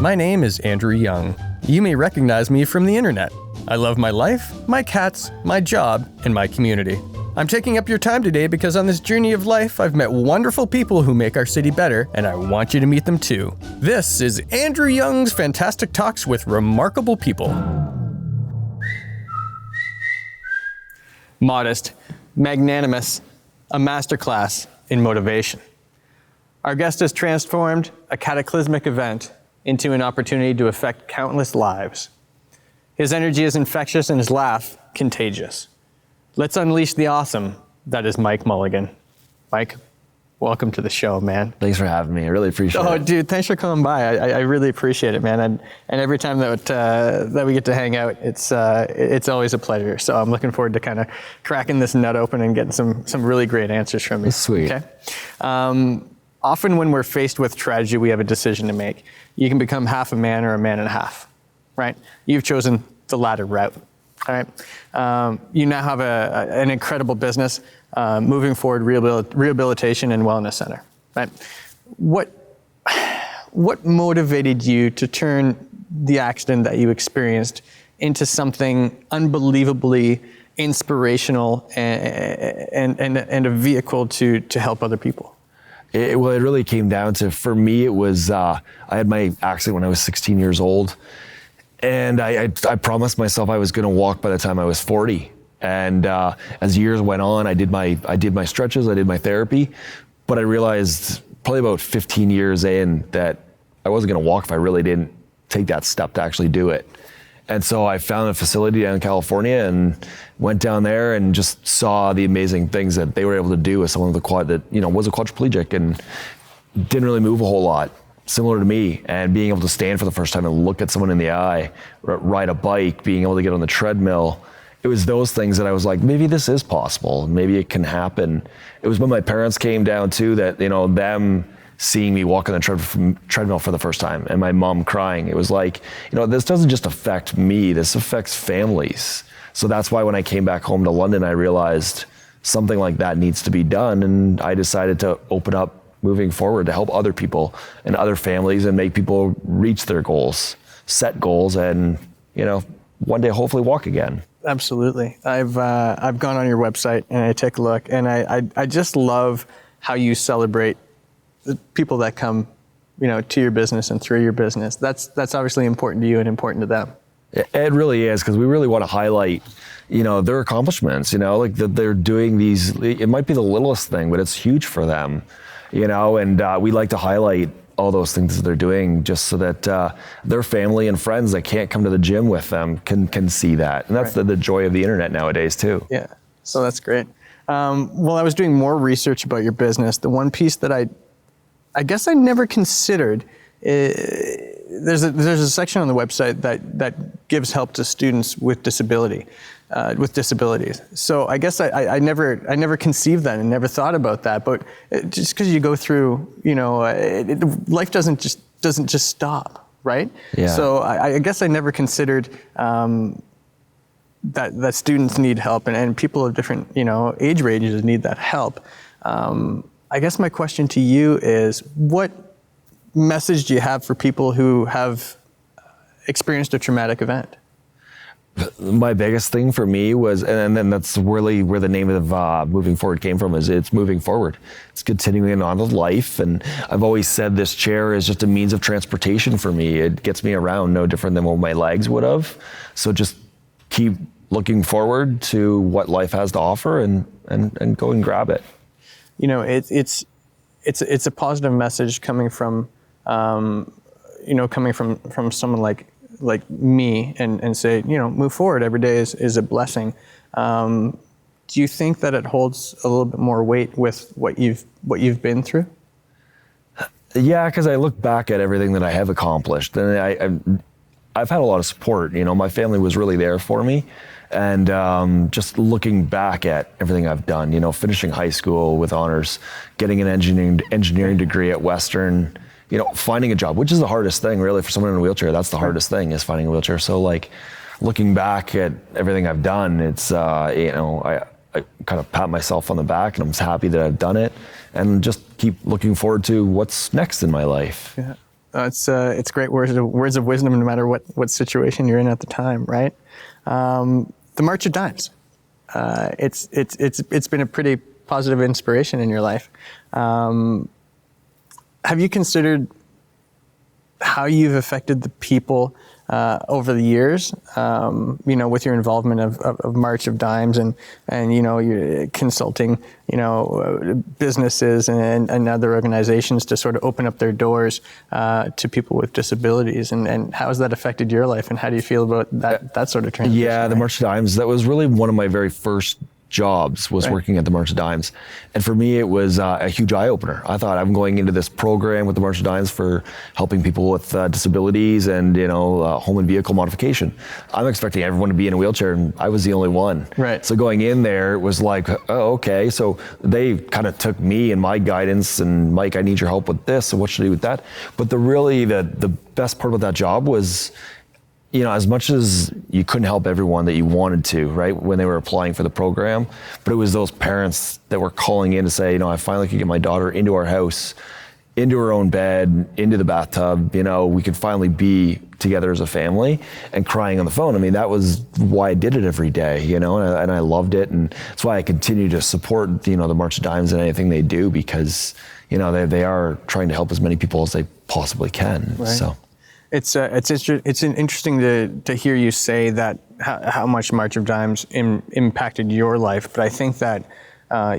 My name is Andrew Young. You may recognize me from the internet. I love my life, my cats, my job, and my community. I'm taking up your time today because on this journey of life, I've met wonderful people who make our city better, and I want you to meet them too. This is Andrew Young's Fantastic Talks with Remarkable People. Modest, magnanimous, a masterclass in motivation. Our guest has transformed a cataclysmic event into an opportunity to affect countless lives. His energy is infectious and his laugh contagious. Let's unleash the awesome that is Mike Mulligan. Mike, welcome to the show, man. Thanks for having me. I really appreciate it. Oh, dude, thanks for coming by. I really appreciate it, man. And every time that we get to hang out, it's always a pleasure. So I'm looking forward to kind of cracking this nut open and getting some really great answers from you. Sweet. Okay. Often when we're faced with tragedy, we have a decision to make. You can become half a man or a man and a half, right? You've chosen the latter route, all right? You now have an incredible business, Moving Forward Rehabilitation and Wellness Center, right? What motivated you to turn the accident that you experienced into something unbelievably inspirational and a vehicle to help other people? It really came down to, for me, it was, I had my accident when I was 16 years old. And I promised myself I was going to walk by the time I was 40. And as years went on, I did my stretches, I did my therapy, but I realized probably about 15 years in that I wasn't going to walk if I really didn't take that step to actually do it. And so I found a facility down in California and went down there and just saw the amazing things that they were able to do with someone with that was a quadriplegic and didn't really move a whole lot, similar to me, and being able to stand for the first time and look at someone in the eye, ride a bike, being able to get on the treadmill. It was those things that I was like, maybe this is possible. Maybe it can happen. It was when my parents came down too that, them seeing me walk on the treadmill for the first time and my mom crying. It was like, this doesn't just affect me, this affects families. So that's why when I came back home to London, I realized something like that needs to be done. And I decided to open up Moving Forward to help other people and other families and make people reach their goals, set goals, and, one day hopefully walk again. Absolutely. I've gone on your website and I take a look, and I just love how you celebrate the people that come, to your business and through your business. That's obviously important to you and important to them. It really is, because we really want to highlight, their accomplishments, like that they're doing these, it might be the littlest thing, but it's huge for them, and we like to highlight all those things that they're doing just so that their family and friends that can't come to the gym with them can see that. And that's right. the joy of the internet nowadays too. Yeah, so that's great. Well, I was doing more research about your business. The one piece that I guess I never considered, there's a section on the website that gives help to students with disabilities. So I guess I never conceived that and never thought about that. But just because you go through, life doesn't just stop, right? Yeah. So I guess I never considered that students need help and people of different age ranges need that help. I guess my question to you is, what message do you have for people who have experienced a traumatic event? My biggest thing for me was, and then that's really where the name of Moving Forward came from, is it's moving forward. It's continuing on with life. And I've always said this chair is just a means of transportation for me. It gets me around no different than what my legs would have. So just keep looking forward to what life has to offer and go and grab it. It's a positive message coming from, from someone like me and say, move forward. Every day is a blessing. Do you think that it holds a little bit more weight with what you've been through? Yeah, because I look back at everything that I have accomplished, and I've had a lot of support. My family was really there for me. And just looking back at everything I've done, finishing high school with honors, getting an engineering degree at Western, finding a job, which is the hardest thing really for someone in a wheelchair. That's the hardest thing, is finding a wheelchair. So looking back at everything I've done, it's, I kind of pat myself on the back and I'm happy that I've done it and just keep looking forward to what's next in my life. Yeah. It's great words of wisdom, no matter what situation you're in at the time, right? The March of Dimes. It's been a pretty positive inspiration in your life. Have you considered how you've affected the people over the years, with your involvement of March of Dimes and you're consulting, businesses and other organizations to sort of open up their doors to people with disabilities, and how has that affected your life, and how do you feel about that sort of transition? Yeah, the March of Dimes, that was really one of my very first jobs, was working at the March of Dimes. And for me, it was a huge eye-opener. I thought, I'm going into this program with the March of Dimes for helping people with disabilities and, home and vehicle modification. I'm expecting everyone to be in a wheelchair, and I was the only one. Right. So going in there was like, oh, okay. So they kind of took me and my guidance, and Mike, I need your help with this, so what should I do with that? But the best part about that job was, as much as you couldn't help everyone that you wanted to, right, when they were applying for the program, but it was those parents that were calling in to say, I finally could get my daughter into our house, into her own bed, into the bathtub, we could finally be together as a family, and crying on the phone. I mean, that was why I did it every day, and I loved it. And that's why I continue to support, the March of Dimes and anything they do, because, they are trying to help as many people as they possibly can. Right. So. It's interesting to hear you say that how much March of Dimes impacted your life, but I think that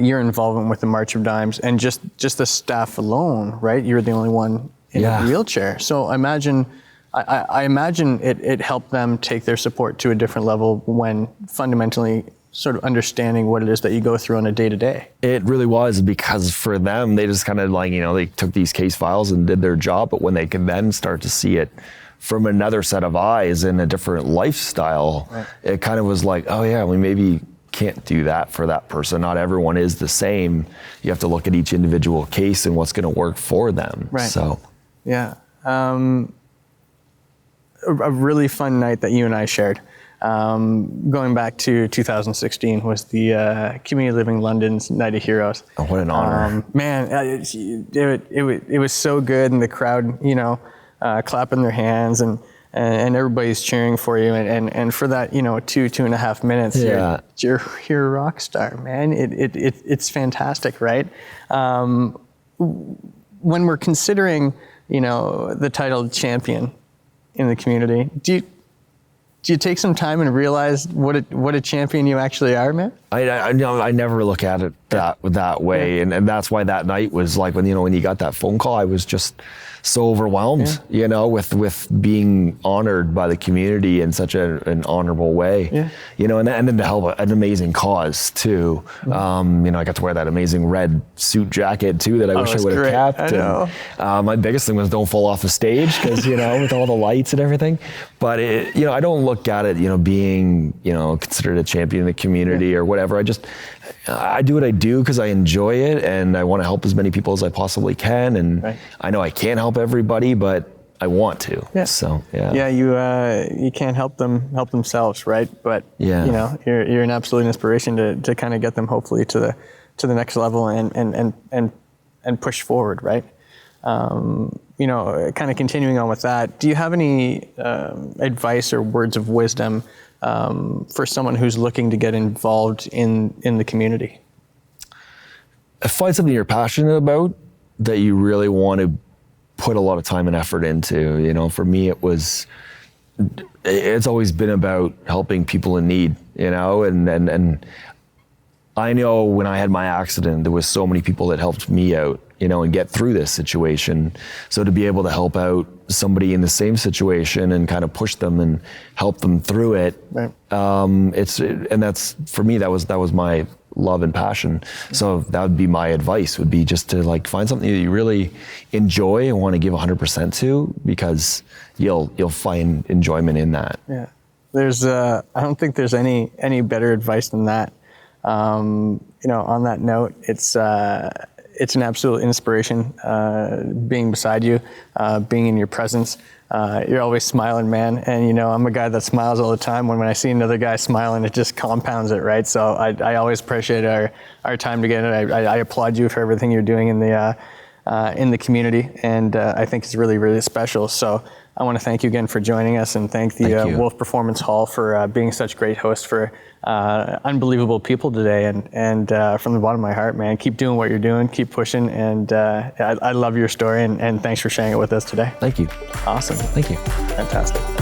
your involvement with the March of Dimes and just the staff alone, right? You're the only one in a wheelchair, so I imagine it helped them take their support to a different level when fundamentally sort of understanding what it is that you go through on a day-to-day. It really was, because for them, they just kind of they took these case files and did their job, but when they could then start to see it from another set of eyes in a different lifestyle, right, it kind of was like, oh yeah, we maybe can't do that for that person. Not everyone is the same. You have to look at each individual case and what's going to work for them. Right. So. Yeah. A really fun night that you and I shared. Going back to 2016 was the Community Living London's Night of Heroes. Oh, what an honor. Man, it was so good, and the crowd, clapping their hands, and everybody's cheering for you, and for that, 2.5 minutes, yeah, you're a rock star, man. It's fantastic, right? When we're considering, the title champion in the community, do you take some time and realize what a champion you actually are, man? I never look at it that way, yeah. and that's why that night was like when you got that phone call, I was just so overwhelmed, yeah, with being honored by the community in such an honorable way, yeah, and then to help an amazing cause too. Mm-hmm. I got to wear that amazing red suit jacket too that I wish I would have kept. I know. And, my biggest thing was don't fall off the stage, because with all the lights and everything. But I don't look at it being considered a champion in the community, yeah, or whatever. I do what I do because I enjoy it, and I want to help as many people as I possibly can. And right, I know I can't help everybody, but I want to. Yeah. So yeah. Yeah, you can't help themselves, right? But yeah, you're an absolute inspiration to kind of get them hopefully to the next level and push forward, right? Kind of continuing on with that, do you have any advice or words of wisdom for someone who's looking to get involved in the community? Find something you're passionate about that you really want to put a lot of time and effort into. For me, it's always been about helping people in need, and I know when I had my accident, there was so many people that helped me out, and get through this situation. So to be able to help out somebody in the same situation and kind of push them and help them through it, right, and that's, for me, that was my love and passion. So that would be my advice, would be just to find something that you really enjoy and want to give 100% to, because you'll find enjoyment in that. Yeah. I don't think there's any better advice than that. On that note, it's an absolute inspiration, being beside you, being in your presence. You're always smiling, man. And, I'm a guy that smiles all the time. When I see another guy smiling, it just compounds it, right? So I always appreciate our time together. I applaud you for everything you're doing in the in the community, and I think it's really, really special. So I want to thank you again for joining us, and thank the Wolf Performance Hall for being such great hosts for unbelievable people today. And from the bottom of my heart, man, keep doing what you're doing, keep pushing, and I love your story, and thanks for sharing it with us today. Thank you. Awesome. Thank you. Fantastic.